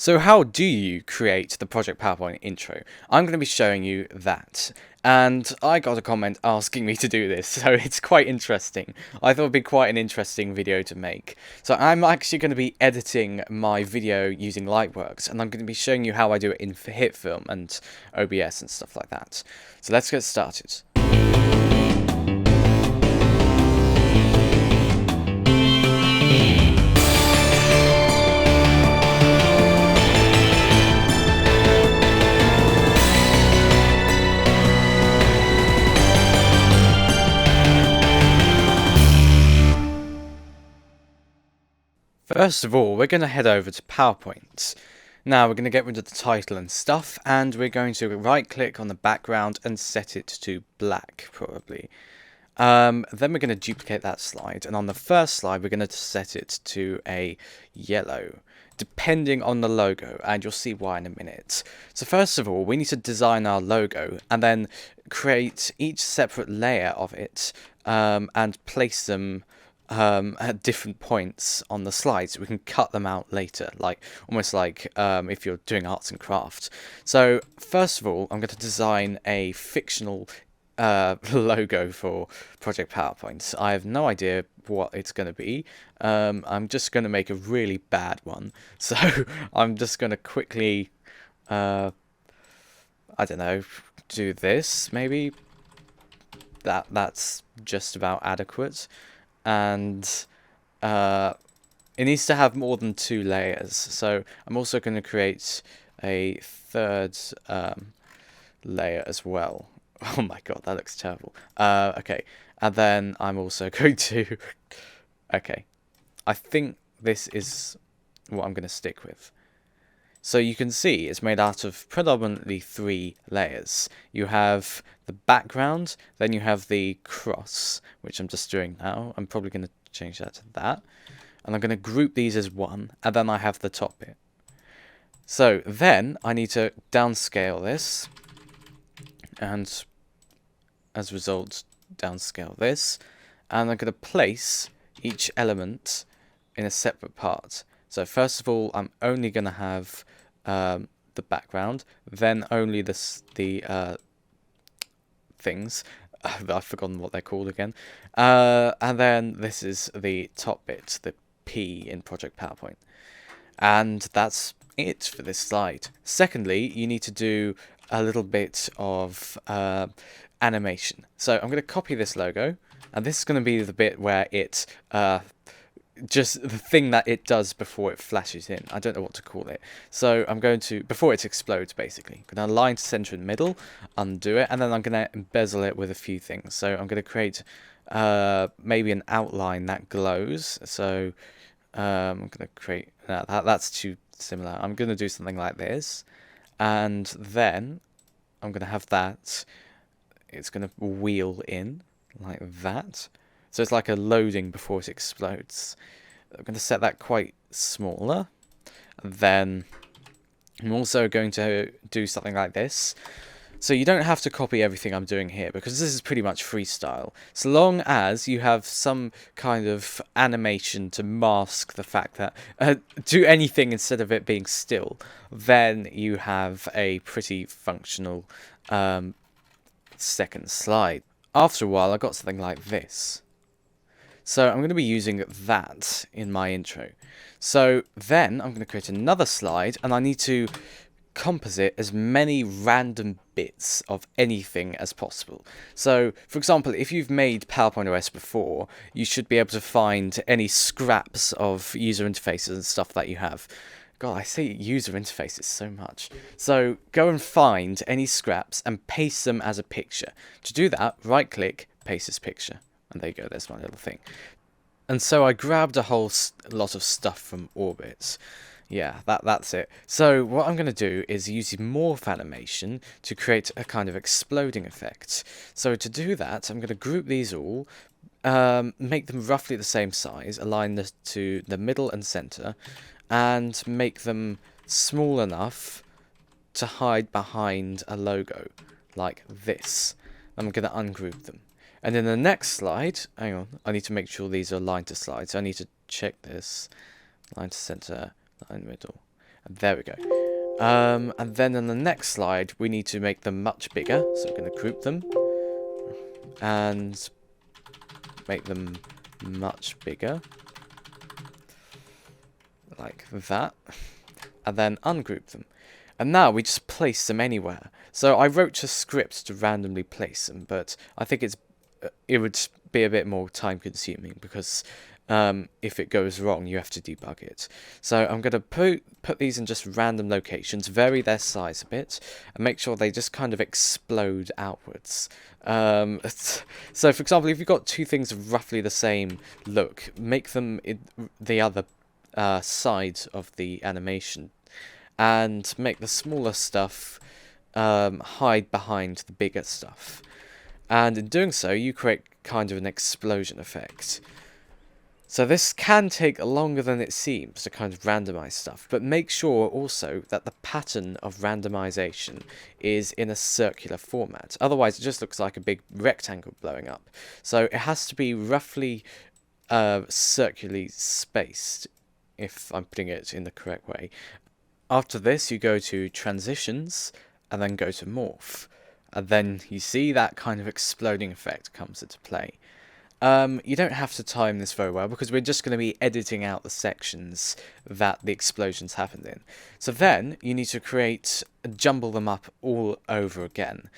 So how do you create the Project PowerPoint intro? I'm going to be showing you that. And I got a comment asking me to do this, so it's quite interesting. I thought it'd be quite an interesting video to make. So I'm actually going to be editing my video using Lightworks, and I'm going to be showing you how I do it in HitFilm and OBS and stuff like that. So let's get started. First of all, we're going to head over to PowerPoint. Now we're going to get rid of the title and stuff, and we're going to right click on the background and set it to black, probably. Then we're going to duplicate that slide, and on the first slide we're going to set it to a yellow, depending on the logo, and you'll see why in a minute. So first of all, we need to design our logo, and then create each separate layer of it, and place them at different points on the slide, so we can cut them out later, like almost like if you're doing arts and crafts. So first of all, I'm going to design a fictional logo for Project PowerPoint. I have no idea what it's going to be. I'm just going to make a really bad one. So I'm just going to quickly, I don't know, do this maybe. That's just about adequate. And it needs to have more than 2 layers. So I'm also going to create a third layer as well. Oh my god, that looks terrible. Okay, and then I'm also going to... Okay, I think this is what I'm going to stick with. So you can see it's made out of predominantly 3 layers. You have the background, then you have the cross, which I'm just doing now. I'm probably going to change that to that. And I'm going to group these as one, and then I have the top bit. So then I need to downscale this, and as a result, downscale this. And I'm going to place each element in a separate part. So first of all, I'm only going to have the background, then only the things. I've forgotten what they're called again. And then this is the top bit, the P in Project PowerPoint. And that's it for this slide. Secondly, you need to do a little bit of animation. So I'm going to copy this logo, and this is going to be the bit where it just the thing that it does before it flashes in. I don't know what to call it. So I'm going to, before it explodes basically, I'm going to align to center in the middle, undo it, and then I'm going to embezzle it with a few things. So I'm going to create maybe an outline that glows. So I'm going to create, that's too similar. I'm going to do something like this, and then I'm going to have that. It's going to wheel in like that. So it's like a loading before it explodes. I'm going to set that quite smaller. And then I'm also going to do something like this. So you don't have to copy everything I'm doing here, because this is pretty much freestyle. So long as you have some kind of animation to mask the fact that do anything instead of it being still, then you have a pretty functional second slide. After a while, I got something like this. So I'm going to be using that in my intro. So then I'm going to create another slide, and I need to composite as many random bits of anything as possible. So, for example, if you've made PowerPoint OS before, you should be able to find any scraps of user interfaces and stuff that you have. God, I say user interfaces so much. So go and find any scraps and paste them as a picture. To do that, right-click, paste as picture. And there you go, there's my little thing. And so I grabbed a whole lot of stuff from Orbit. Yeah, that's it. So what I'm going to do is use morph animation to create a kind of exploding effect. So to do that, I'm going to group these all, make them roughly the same size, align this to the middle and center, and make them small enough to hide behind a logo, like this. I'm going to ungroup them. And in the next slide, hang on, I need to make sure these are aligned to slides. So I need to check this, line to center, line middle. There we go. And then on the next slide, we need to make them much bigger. So we're going to group them and make them much bigger, like that. And then ungroup them. And now we just place them anywhere. So I wrote a script to randomly place them, but I think it would be a bit more time consuming because if it goes wrong, you have to debug it. So I'm going to put these in just random locations, vary their size a bit, and make sure they just kind of explode outwards. So for example, if you've got two things of roughly the same look, make them the other side of the animation, and make the smaller stuff hide behind the bigger stuff. And in doing so, you create kind of an explosion effect. So this can take longer than it seems to kind of randomize stuff, but make sure also that the pattern of randomization is in a circular format. Otherwise, it just looks like a big rectangle blowing up. So it has to be roughly circularly spaced, if I'm putting it in the correct way. After this, you go to Transitions, and then go to Morph. And then you see that kind of exploding effect comes into play. You don't have to time this very well, because we're just going to be editing out the sections that the explosions happened in. So then, you need to jumble them up all over again.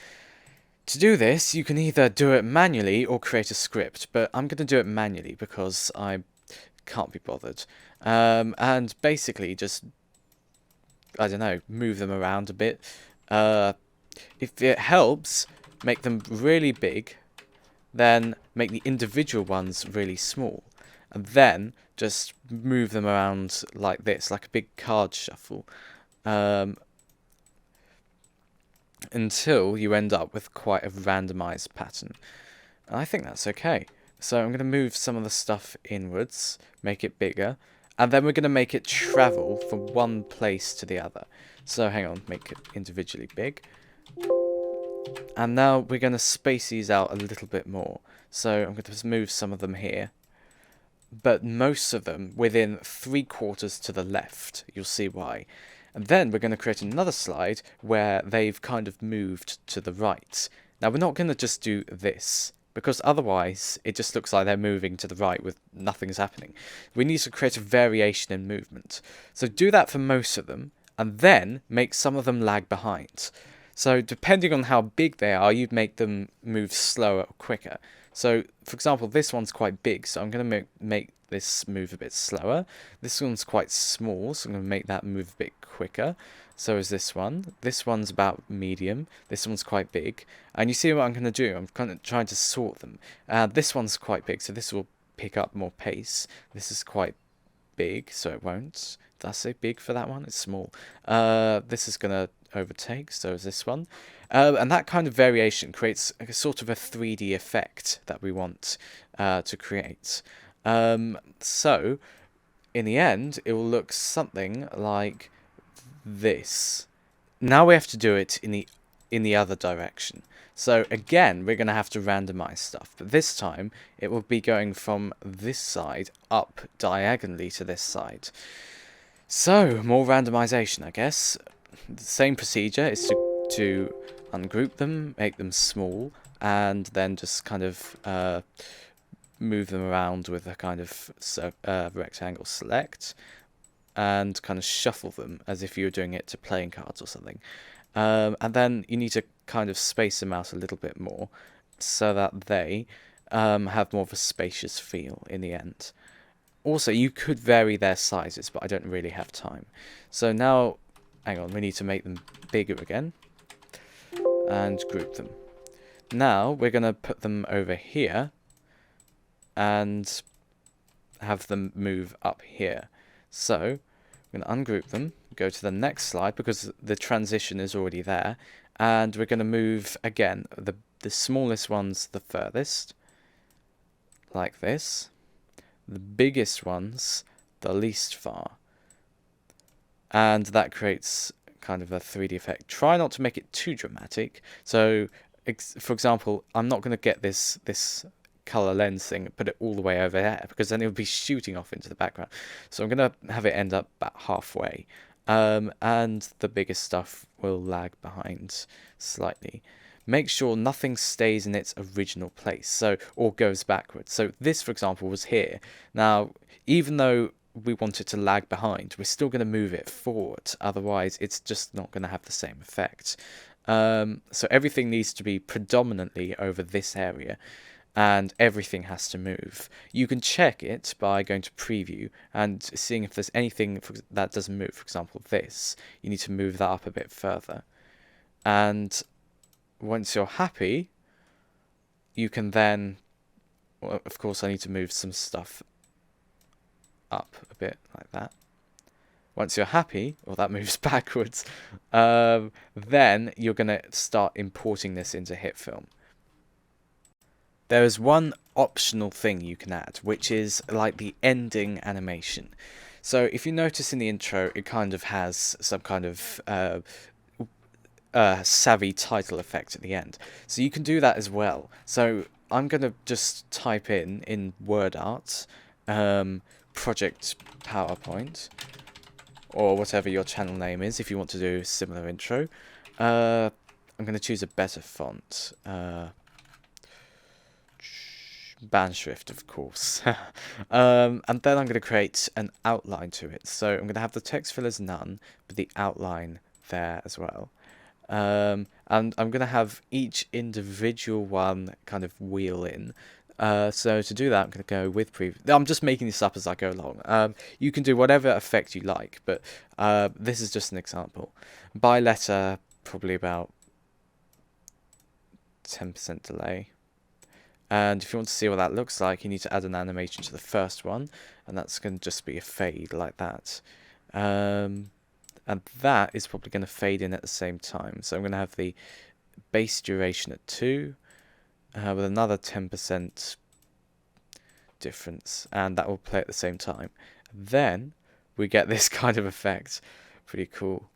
To do this, you can either do it manually or create a script, but I'm going to do it manually because I can't be bothered. And basically just, I don't know, move them around a bit. If it helps, make them really big, then make the individual ones really small, and then just move them around like this, like a big card shuffle, until you end up with quite a randomized pattern. And I think that's okay. So I'm going to move some of the stuff inwards, make it bigger, and then we're going to make it travel from one place to the other. So hang on, make it individually big. And now we're going to space these out a little bit more. So I'm going to move some of them here, but most of them within 3/4 to the left. You'll see why. And then we're going to create another slide where they've kind of moved to the right. Now we're not going to just do this, because otherwise it just looks like they're moving to the right with nothing's happening. We need to create a variation in movement. So do that for most of them, and then make some of them lag behind. So depending on how big they are, you'd make them move slower or quicker. So, for example, this one's quite big, so I'm going to make this move a bit slower. This one's quite small, so I'm going to make that move a bit quicker. So is this one. This one's about medium. This one's quite big. And you see what I'm going to do? I'm kind of trying to sort them. This one's quite big, so this will pick up more pace. This is quite big, so it won't. Did I say big for that one? It's small. This is going to overtake, so is this one. And that kind of variation creates a sort of a 3D effect that we want to create. So, in the end, it will look something like this. Now we have to do it in the other direction. So again, we're going to have to randomize stuff, but this time it will be going from this side up diagonally to this side. So, more randomization, I guess. The same procedure is to ungroup them, make them small, and then just kind of move them around with a kind of rectangle select, and kind of shuffle them as if you were doing it to playing cards or something. And then you need to kind of space them out a little bit more so that they have more of a spacious feel in the end. Also, you could vary their sizes, but I don't really have time. So now, hang on, we need to make them bigger again. And group them. Now, we're going to put them over here. And have them move up here. So, I'm going to ungroup them. Go to the next slide, because the transition is already there. And we're going to move, again, the smallest ones the furthest. Like this. The biggest ones the least far, and that creates kind of a 3D effect. Try not to make it too dramatic. So for example, I'm not going to get this color lens thing and put it all the way over there, because then it would be shooting off into the background. So I'm going to have it end up about halfway, and the biggest stuff will lag behind slightly. Make sure nothing stays in its original place, so or goes backwards. So this, for example, was here. Now, even though we want it to lag behind, we're still going to move it forward. Otherwise, it's just not going to have the same effect. So everything needs to be predominantly over this area, and everything has to move. You can check it by going to preview and seeing if there's anything that doesn't move. For example, this. You need to move that up a bit further. And once you're happy, you can then, well, of course I need to move some stuff up a bit like that. Once you're happy, well, that moves backwards, then you're going to start importing this into HitFilm. There is one optional thing you can add, which is like the ending animation. So if you notice in the intro, it kind of has some kind of savvy title effect at the end. So you can do that as well. So I'm going to just type in word art, project PowerPoint, or whatever your channel name is if you want to do a similar intro. I'm going to choose a better font. Bandschrift, of course. And then I'm going to create an outline to it. So I'm going to have the text fill as none, but the outline there as well. And I'm going to have each individual one kind of wheel in. So to do that, I'm going to go with preview. I'm just making this up as I go along. You can do whatever effect you like, but this is just an example. By letter, probably about 10% delay. And if you want to see what that looks like, you need to add an animation to the first one, and that's going to just be a fade like that. And that is probably going to fade in at the same time. So I'm going to have the base duration at 2, with another 10% difference, and that will play at the same time. Then we get this kind of effect. Pretty cool.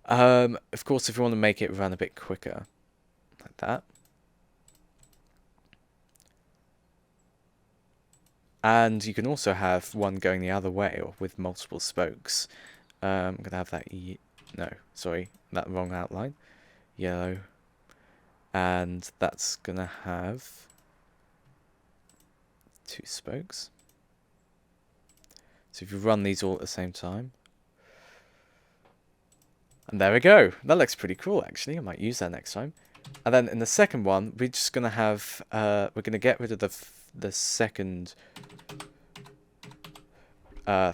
Of course, if you want to make it run a bit quicker, like that. And you can also have one going the other way, or with multiple spokes. I'm going to have that, that wrong outline. Yellow. And that's going to have 2 spokes. So if you run these all at the same time. And there we go. That looks pretty cool, actually. I might use that next time. And then in the second one, we're just going to have, we're going to get rid of the second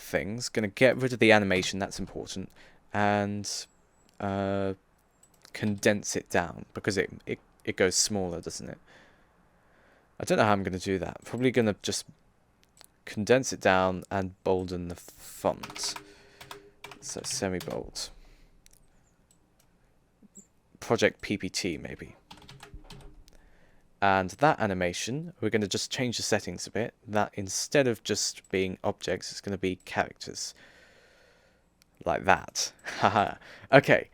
things. Going to get rid of the animation, that's important, and condense it down, because it goes smaller, doesn't it? I don't know how I'm going to do that. Probably going to just condense it down and bolden the font. So semi-bold. Project PPT, maybe. And that animation, we're going to just change the settings a bit. That instead of just being objects, it's going to be characters. Like that. Haha. Okay,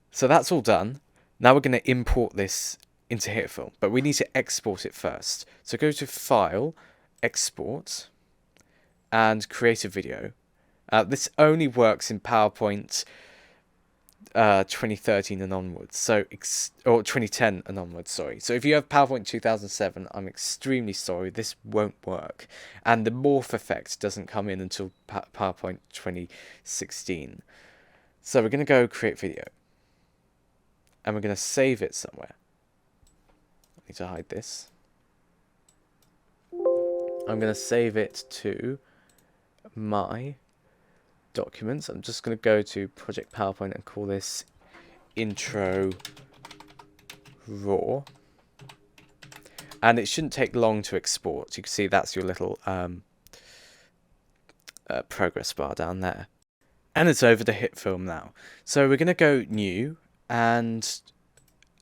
so that's all done. Now we're going to import this into HitFilm, but we need to export it first. So go to File, Export, and create a video. This only works in PowerPoint 2013 and onwards, or 2010 and onwards, sorry. So if you have PowerPoint 2007, I'm extremely sorry, this won't work. And the morph effect doesn't come in until PowerPoint 2016. So we're going to go create video. And we're going to save it somewhere. I need to hide this. I'm going to save it to my documents. I'm just going to go to Project PowerPoint and call this intro raw, and it shouldn't take long to export. You can see that's your little progress bar down there, and it's over to HitFilm now. So we're going to go new, and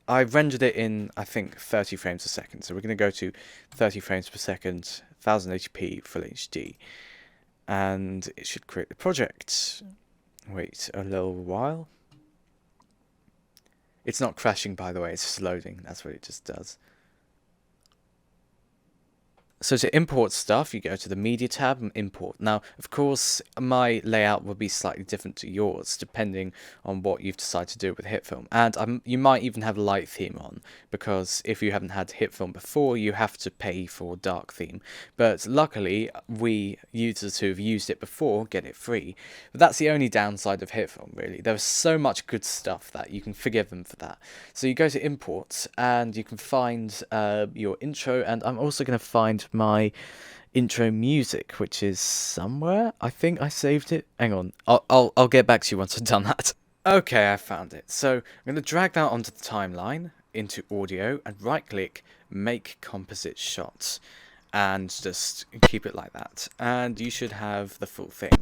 I rendered it in, I think, 30 frames a second. So we're going to go to 30 frames per second, 1080p full HD. And it should create the project. Wait a little while. It's not crashing, by the way, it's just loading. That's what it just does. So to import stuff, you go to the Media tab and import. Now, of course, my layout will be slightly different to yours, depending on what you've decided to do with HitFilm. And you might even have light theme on, because if you haven't had HitFilm before, you have to pay for dark theme. But luckily, we users who have used it before get it free. But that's the only downside of HitFilm, really. There's so much good stuff that you can forgive them for that. So you go to import, and you can find your intro, and I'm also going to find my intro music, which is somewhere. I think I saved it. Hang on, I'll get back to you once I've done that. Okay, I found it. So I'm going to drag that onto the timeline, into audio, and right click, make composite shots, and just keep it like that, and you should have the full thing.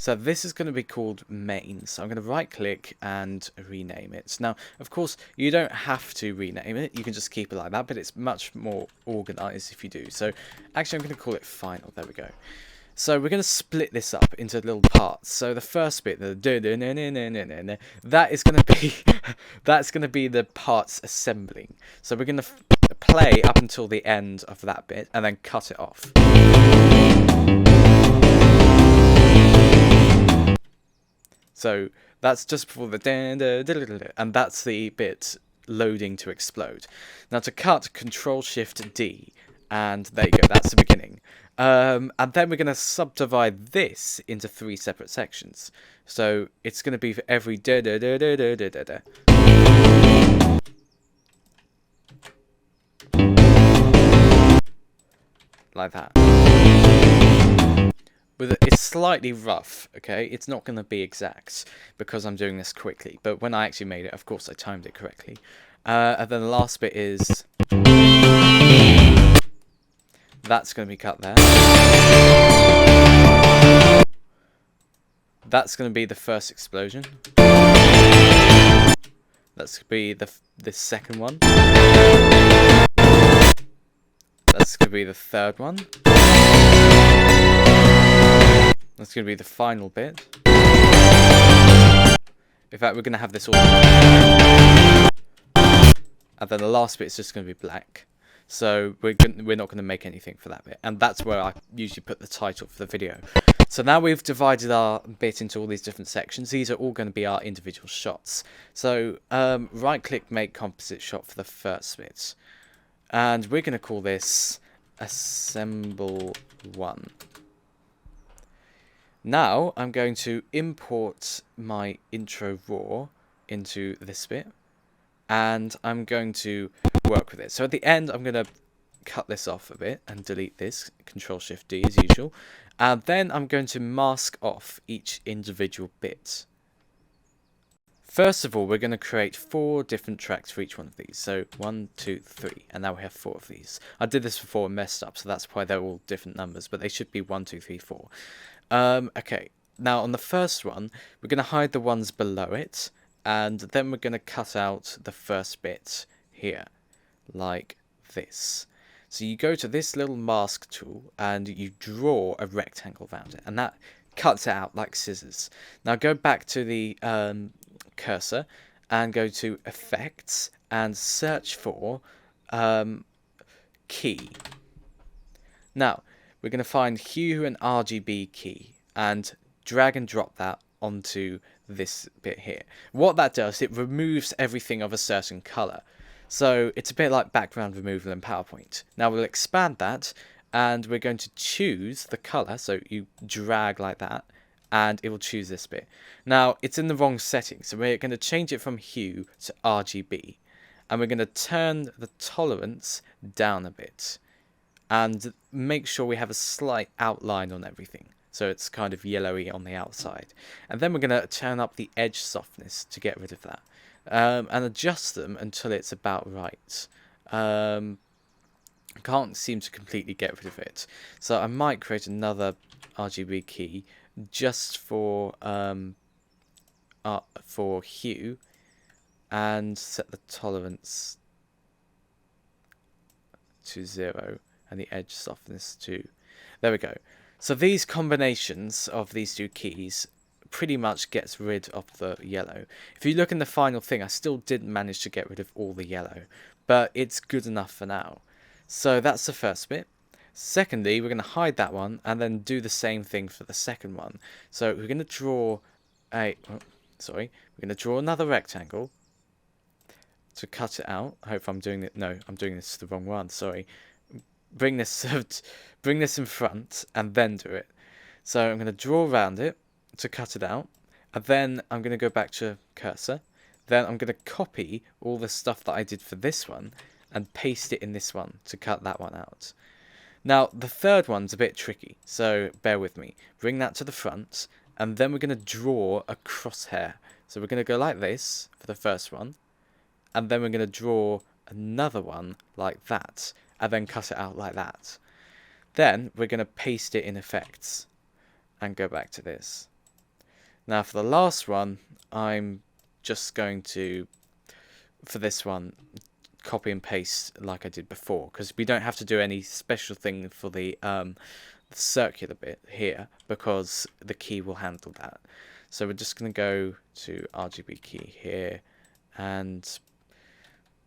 So this is going to be called main, so I'm going to right click and rename it. Now, of course, you don't have to rename it, you can just keep it like that, but it's much more organized if you do. So actually I'm going to call it final. There we go. So we're going to split this up into little parts. So the first bit, that is going to be that's going to be the parts assembling. So we're going to play up until the end of that bit and then cut it off. So that's just before the and that's the bit loading to explode. Now to cut, Control-Shift-D, and there you go, that's the beginning. And then we're going to subdivide this into 3 separate sections. So it's going to be for every like that. It's slightly rough, okay? It's not going to be exact because I'm doing this quickly. But when I actually made it, of course, I timed it correctly. And then the last bit is... that's going to be cut there. That's going to be the first explosion. That's going to be the second one. That's going to be the third one. That's going to be the final bit. In fact, we're going to have this all. And then the last bit is just going to be black. So we're not going to make anything for that bit. And that's where I usually put the title for the video. So now we've divided our bit into all these different sections. These are all going to be our individual shots. So right click, make composite shot for the first bit. And we're going to call this Assemble 1. Now I'm going to import my intro raw into this bit, and I'm going to work with it. So at the end I'm going to cut this off a bit and delete this, Control-Shift-D as usual, and then I'm going to mask off each individual bit. First of all, we're going to create 4 different tracks for each one of these. So 1, 2, 3, and now we have 4 of these. I did this before and messed up, so that's why they're all different numbers, but they should be 1, 2, 3, 4. Okay, now on the first one, we're going to hide the ones below it, and then we're going to cut out the first bit here, like this. So you go to this little mask tool, and you draw a rectangle around it, and that cuts it out like scissors. Now go back to the cursor, and go to Effects, and search for Key. Now, we're going to find Hue and RGB key and drag and drop that onto this bit here. What that does, it removes everything of a certain color. So it's a bit like background removal in PowerPoint. Now we'll expand that, and we're going to choose the color. So you drag like that, and it will choose this bit. Now it's in the wrong setting, so we're going to change it from hue to RGB, and we're going to turn the tolerance down a bit, and make sure we have a slight outline on everything, so it's kind of yellowy on the outside. And then we're going to turn up the edge softness to get rid of that, and adjust them until it's about right. I can't seem to completely get rid of it, so I might create another RGB key just for hue, and set the tolerance to 0 and the edge softness to, there we go. So these combinations of these 2 keys pretty much gets rid of the yellow. If you look in the final thing, I still didn't manage to get rid of all the yellow, but it's good enough for now. So that's the first bit. Secondly, we're going to hide that one and then do the same thing for the second one. So we're going to draw we're going to draw another rectangle to cut it out. I hope I'm doing it. No, I'm doing this the wrong one. Sorry. Bring this in front and then do it. So I'm going to draw around it to cut it out, and then I'm going to go back to cursor. Then I'm going to copy all the stuff that I did for this one and paste it in this one to cut that one out. Now, the third one's a bit tricky, so bear with me. Bring that to the front, and then we're going to draw a crosshair. So we're going to go like this for the first one, and then we're going to draw another one like that, and then cut it out like that. Then we're going to paste it in effects, and go back to this. Now, for the last one, I'm just going to, for this one, copy and paste like I did before, because we don't have to do any special thing for the circular bit here, because the key will handle that. So we're just going to go to RGB key here and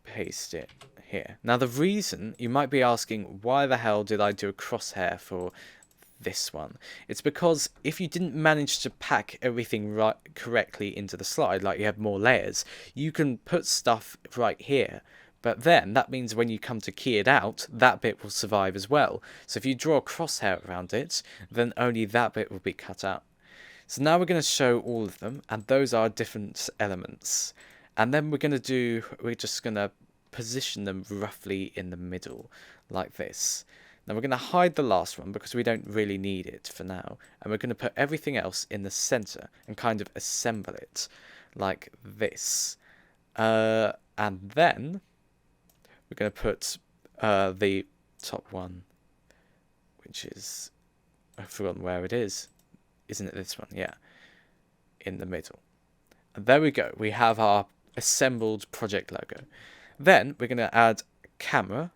paste it here. Now, the reason you might be asking, why the hell did I do a crosshair for this one? It's because if you didn't manage to pack everything right correctly into the slide, like you have more layers, you can put stuff right here. But then that means when you come to key it out, that bit will survive as well. So if you draw a crosshair around it, then only that bit will be cut out. So now we're going to show all of them, and those are different elements. And then we're just going to position them roughly in the middle, like this. Now we're going to hide the last one because we don't really need it for now. And we're going to put everything else in the center and kind of assemble it like this. And then we're going to put the top one, which is, I've forgotten where it is. Isn't it this one? Yeah. In the middle. And there we go. We have our assembled project logo. Then we're going to add camera,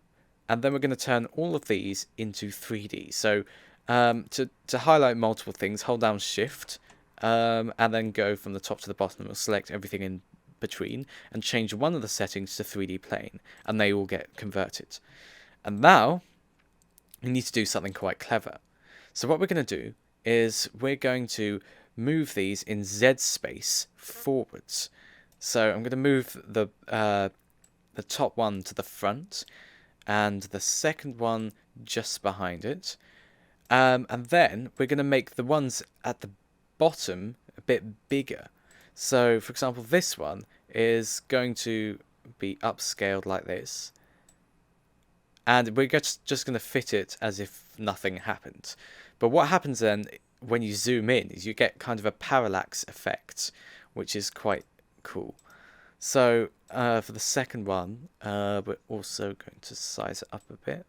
and then we're going to turn all of these into 3D. So to highlight multiple things, hold down Shift, and then go from the top to the bottom. We'll select everything in between and change one of the settings to 3D plane, and they all get converted. And now we need to do something quite clever. So what we're going to do is we're going to move these in Z space forwards. So I'm going to move the top one to the front and the second one just behind it. And then we're going to make the ones at the bottom a bit bigger. So, for example, this one is going to be upscaled like this. And we're just going to fit it as if nothing happened. But what happens then when you zoom in is you get kind of a parallax effect, which is quite cool. So for the second one, we're also going to size it up a bit.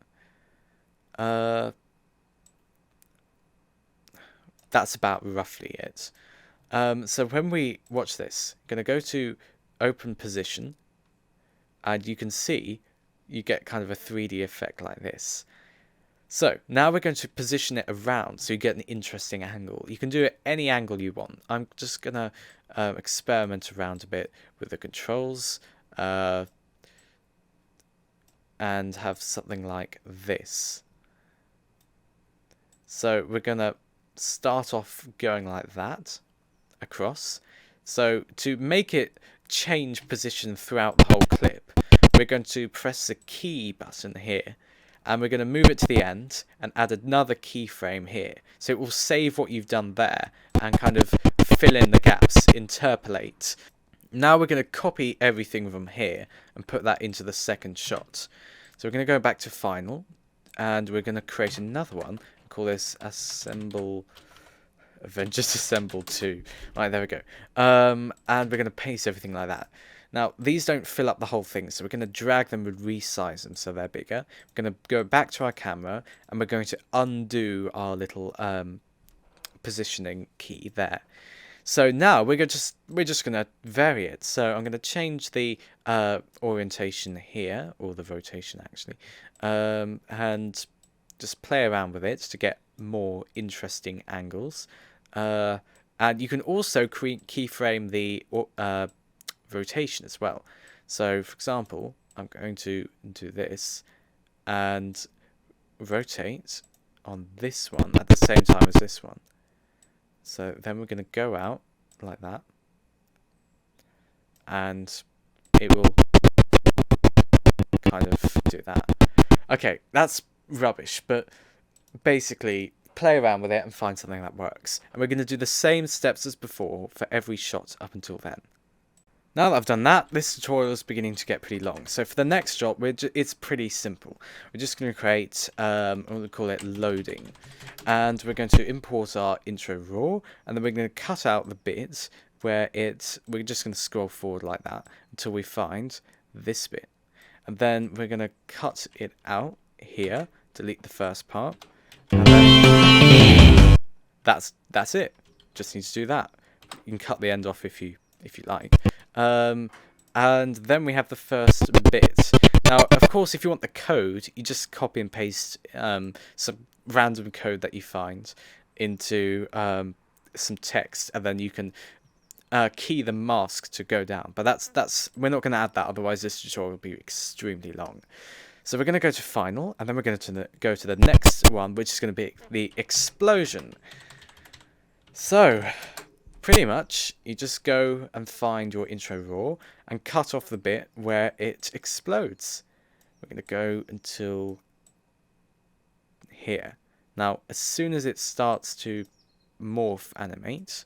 That's about roughly it. So when we watch this, I'm going to go to open position, and you can see you get kind of a 3D effect like this. So now we're going to position it around so you get an interesting angle. You can do it any angle you want. I'm just going to experiment around a bit with the controls and have something like this. So we're going to start off going like that across. So to make it change position throughout the whole clip, we're going to press the key button here, and we're going to move it to the end and add another keyframe here. So it will save what you've done there and kind of fill in the gaps, interpolate. Now we're going to copy everything from here and put that into the second shot. So we're going to go back to Final, and we're going to create another one. Call this Avengers Assemble 2. Right, there we go. And we're going to paste everything like that. Now, these don't fill up the whole thing, so we're going to drag them and resize them so they're bigger. We're going to go back to our camera, and we're going to undo our little positioning key there. So now we're just going to vary it. So I'm going to change the orientation here, or the rotation actually, and just play around with it to get more interesting angles. And you can also keyframe the rotation as well. So for example, I'm going to do this, and rotate on this one at the same time as this one. So then we're going to go out like that, and it will kind of do that. Okay, that's rubbish, but basically play around with it and find something that works. And we're going to do the same steps as before for every shot up until then. Now that I've done that, this tutorial is beginning to get pretty long. So for the next shot, it's pretty simple. We're just going to create, we'll call it loading. And we're going to import our intro raw, and then we're going to cut out the bit where we're just going to scroll forward like that until we find this bit. And then we're going to cut it out here, delete the first part, and then that's it. Just need to do that. You can cut the end off if you like. And then we have the first bit. Now, of course, if you want the code, you just copy and paste some random code that you find into some text, and then you can key the mask to go down. But that's we're not going to add that, otherwise this tutorial will be extremely long. So we're going to go to final, and then we're going to go to the next one, which is going to be the explosion. So pretty much, you just go and find your intro raw and cut off the bit where it explodes. We're going to go until here. Now, as soon as it starts to morph animate,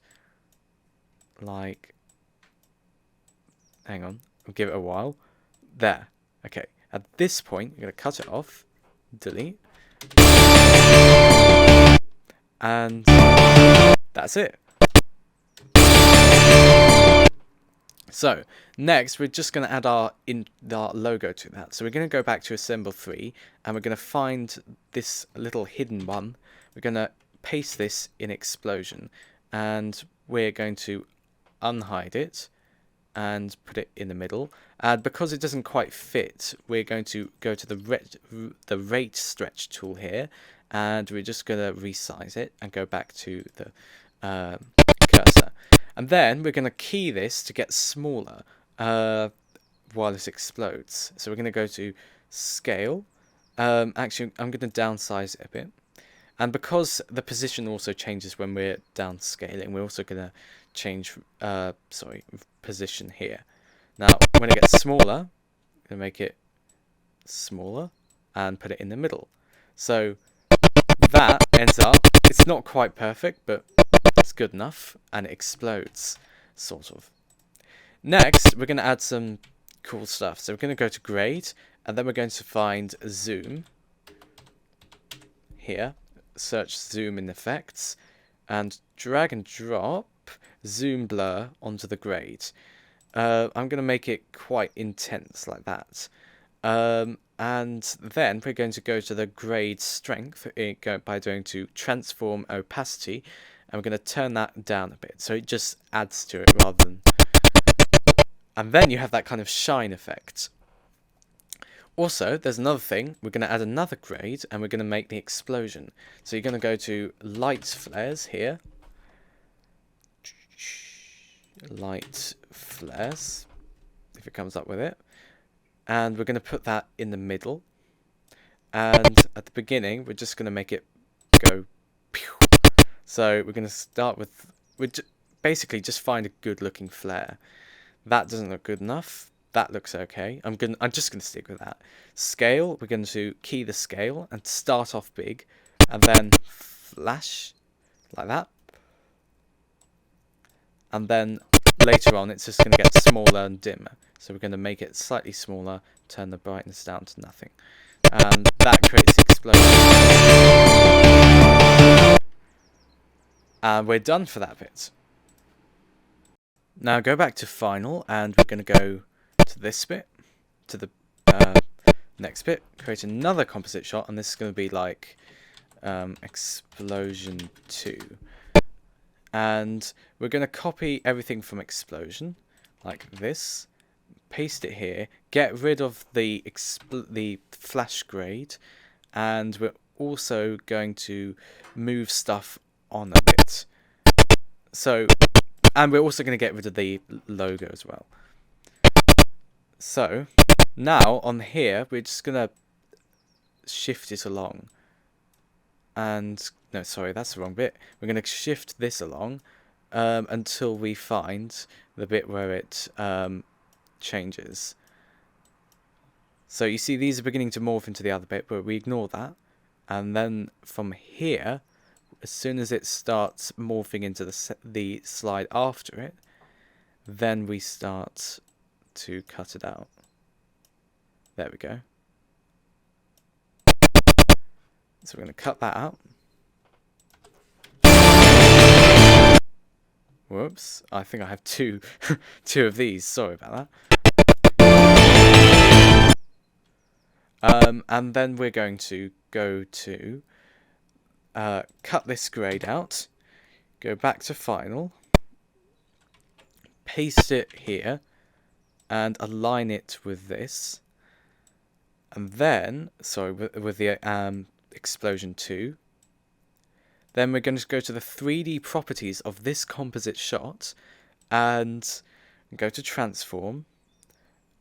like, hang on, I'll give it a while. There. Okay. At this point, you're going to cut it off, delete, and that's it. So next, we're just going to add our logo to that. So we're going to go back to Assemble 3, and we're going to find this little hidden one. We're going to paste this in Explosion, and we're going to unhide it and put it in the middle. And because it doesn't quite fit, we're going to go to the rate stretch tool here, and we're just going to resize it and go back to the cursor. And then we're going to key this to get smaller while this explodes. So we're going to go to Scale. Actually, I'm going to downsize it a bit. And because the position also changes when we're downscaling, we're also going to change position here. Now, when it gets smaller, I'm going to make it smaller and put it in the middle. So that ends up, it's not quite perfect, but it's good enough, and it explodes, sort of. Next, we're going to add some cool stuff. So we're going to go to Grade, and then we're going to find Zoom here. Search Zoom in Effects, and drag and drop Zoom Blur onto the grade. I'm going to make it quite intense like that. And then we're going to go to the grade strength by going to Transform Opacity, and we're going to turn that down a bit so it just adds to it rather than... And then you have that kind of shine effect. Also, there's another thing. We're going to add another grade, and we're going to make the explosion. So you're going to go to Light Flares here. Light Flares, if it comes up with it. And we're going to put that in the middle. And at the beginning, we're just going to make it go pew. So we're going to start with... basically just find a good looking flare. That doesn't look good enough. That looks okay. I'm just going to stick with that. Scale, we're going to key the scale and start off big, and then flash like that. And then later on, it's just going to get smaller and dimmer. So we're going to make it slightly smaller, turn the brightness down to nothing, and that creates the explosion. And we're done for that bit. Now go back to Final, and we're going to go to this bit, to the next bit, create another composite shot, and this is going to be like Explosion 2. And we're going to copy everything from Explosion, like this, paste it here, get rid of the flash grade, and we're also going to move stuff on a bit. So, and we're also going to get rid of the logo as well. So now on here, we're just going to shift it along and no, sorry, that's the wrong bit. We're going to shift this along until we find the bit where it changes. So you see these are beginning to morph into the other bit, but we ignore that. And then from here, as soon as it starts morphing into the slide after it, then we start to cut it out. There we go. So we're going to cut that out. Whoops, I think I have two of these. Sorry about that. And then we're going to go to cut this grade out, go back to Final, paste it here, and align it with this. And then, sorry, with the explosion 2. Then we're going to go to the 3D properties of this composite shot and go to transform.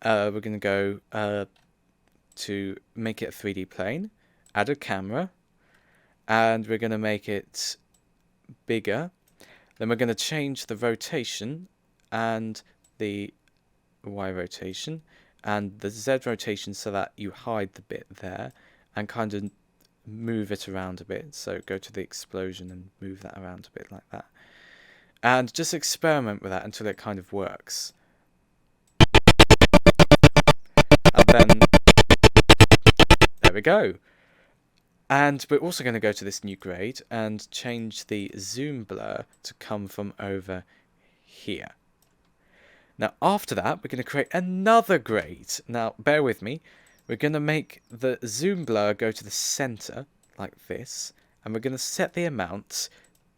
We're going to go to make it a 3D plane, add a camera, and we're going to make it bigger. Then we're going to change the rotation and the Y rotation and the Z rotation so that you hide the bit there and kind of move it around a bit. So go to the explosion and move that around a bit like that. And just experiment with that until it kind of works. And then, there we go. And we're also going to go to this new grade and change the zoom blur to come from over here. Now after that, we're going to create another grade. Now bear with me. We're going to make the zoom blur go to the center like this, and we're going to set the amount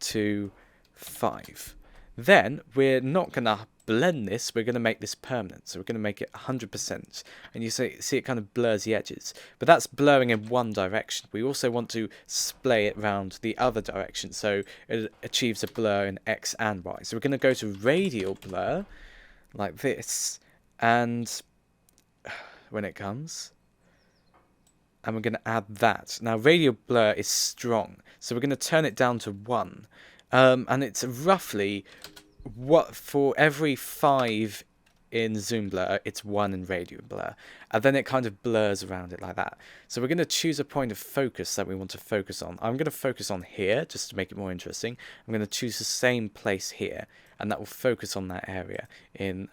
to 5. Then we're not going to blend this, we're going to make this permanent. So we're going to make it 100%. And you see it kind of blurs the edges. But that's blurring in one direction. We also want to splay it round the other direction so it achieves a blur in X and Y. So we're going to go to radial blur like this, and when it comes, and we're going to add that. Now radial blur is strong, so we're going to turn it down to 1. And it's roughly what for every 5 in zoom blur, it's 1 in radial blur, and then it kind of blurs around it like that. So we're going to choose a point of focus that we want to focus on. I'm going to focus on here just to make it more interesting. I'm going to choose the same place here, and that will focus on that area in.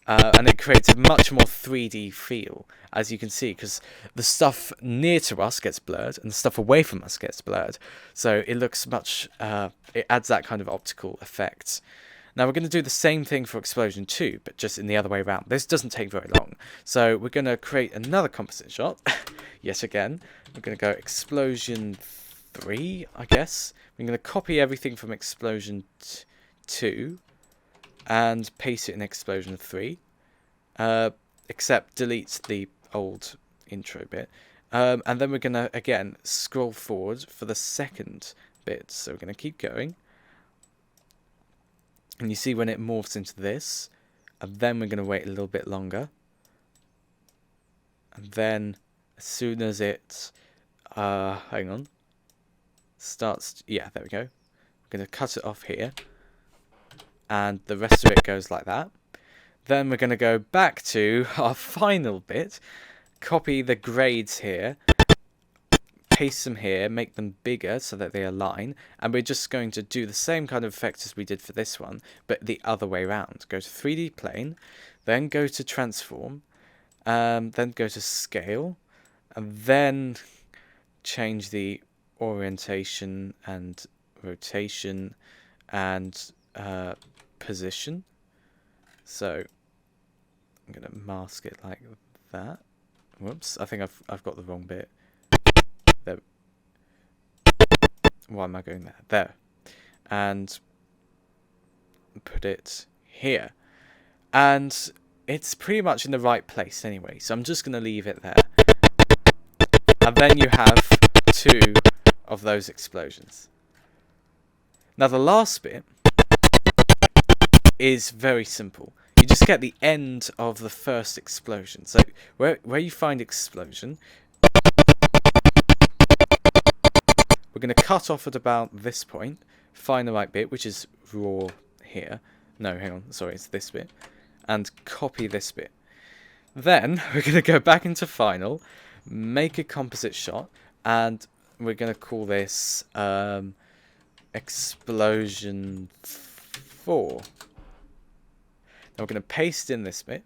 And it creates a much more 3D feel, as you can see, because the stuff near to us gets blurred and the stuff away from us gets blurred. So it looks much, it adds that kind of optical effect. Now we're going to do the same thing for Explosion 2, but just in the other way around. This doesn't take very long. So we're going to create another composite shot, yet again. We're going to go Explosion 3, I guess. We're going to copy everything from Explosion 2. And paste it in Explosion 3, except delete the old intro bit. And then we're going to, again, scroll forward for the second bit. So we're going to keep going. And you see when it morphs into this. And then we're going to wait a little bit longer. And then, as soon as it, hang on, starts, yeah, there we go. We're going to cut it off here. And the rest of it goes like that. Then we're going to go back to our final bit, copy the grades here, paste them here, make them bigger so that they align, and we're just going to do the same kind of effect as we did for this one, but the other way around. Go to 3D plane, then go to transform, then go to scale, and then change the orientation and rotation and position. So I'm going to mask it like that. Whoops, I think I've got the wrong bit. There. Why am I going there? There. And put it here. And it's pretty much in the right place anyway, so I'm just going to leave it there. And then you have 2 of those explosions. Now the last bit is very simple. You just get the end of the first explosion. So where you find explosion, we're going to cut off at about this point, find the right bit, which is raw here. No, hang on, sorry, it's this bit. And copy this bit. Then we're going to go back into Final, make a composite shot, and we're going to call this Explosion 4. Now we're going to paste in this bit.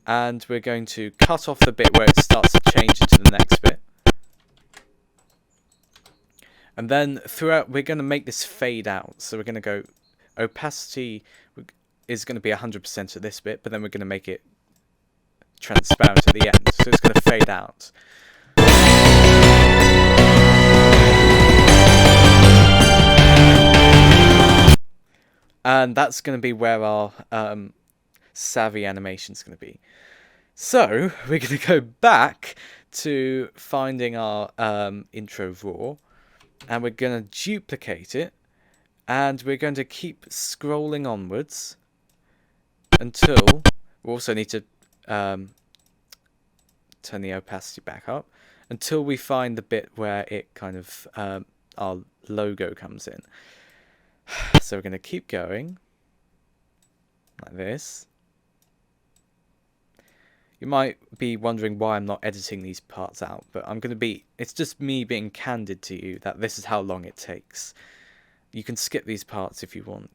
And we're going to cut off the bit where it starts to change into the next bit. And then throughout, we're going to make this fade out. So we're going to go, opacity is going to be 100% at this bit, but then we're going to make it transparent at the end. So it's going to fade out. And that's going to be where our savvy animation is going to be. So we're going to go back to finding our intro raw, and we're going to duplicate it, and we're going to keep scrolling onwards until we also need to turn the opacity back up until we find the bit where it kind of our logo comes in. So we're going to keep going like this. You might be wondering why I'm not editing these parts out, but it's just me being candid to you that this is how long it takes. You can skip these parts if you want.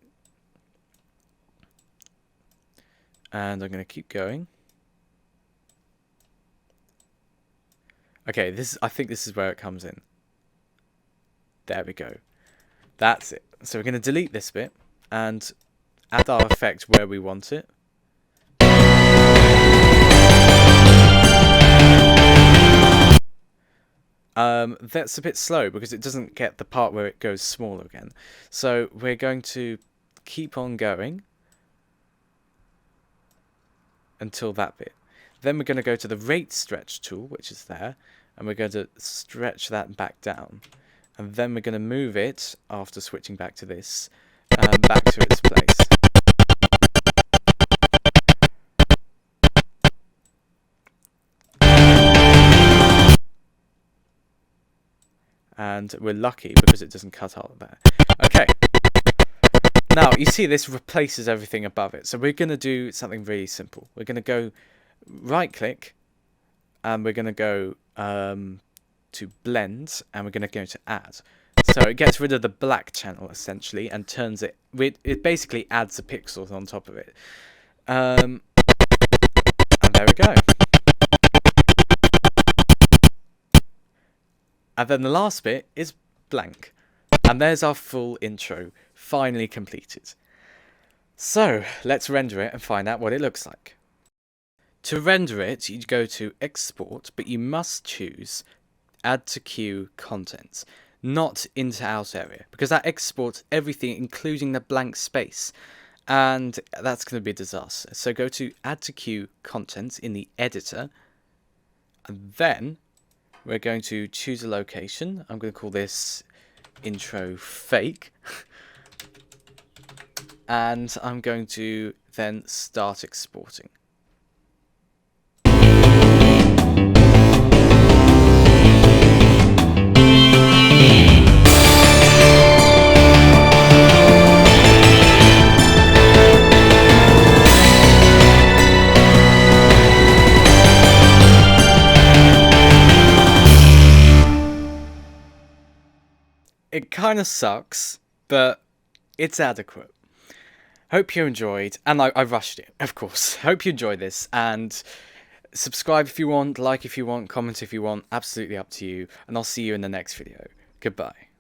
And I'm going to keep going. Okay, I think this is where it comes in. There we go. That's it. So we're going to delete this bit and add our effect where we want it. That's a bit slow because it doesn't get the part where it goes smaller again. So we're going to keep on going until that bit. Then we're going to go to the rate stretch tool, which is there, and we're going to stretch that back down. And then we're going to move it, after switching back to this, back to its place. And we're lucky because it doesn't cut out there. Okay. Now, you see this replaces everything above it. So we're going to do something really simple. We're going to go right-click, and we're going to go to Blend, and we're going to go to Add. So it gets rid of the black channel, essentially, and turns it... It basically adds the pixels on top of it. And there we go. And then the last bit is blank. And there's our full intro, finally completed. So, let's render it and find out what it looks like. To render it, you go to Export, but you must choose Add to Queue Contents, not into Out Area, because that exports everything, including the blank space. And that's going to be a disaster. So go to Add to Queue Contents in the editor, and then we're going to choose a location. I'm going to call this intro fake. And I'm going to then start exporting. It kind of sucks, but it's adequate. Hope you enjoyed, and I rushed it, of course. Hope you enjoyed this, and subscribe if you want, like if you want, comment if you want, absolutely up to you, and I'll see you in the next video. Goodbye.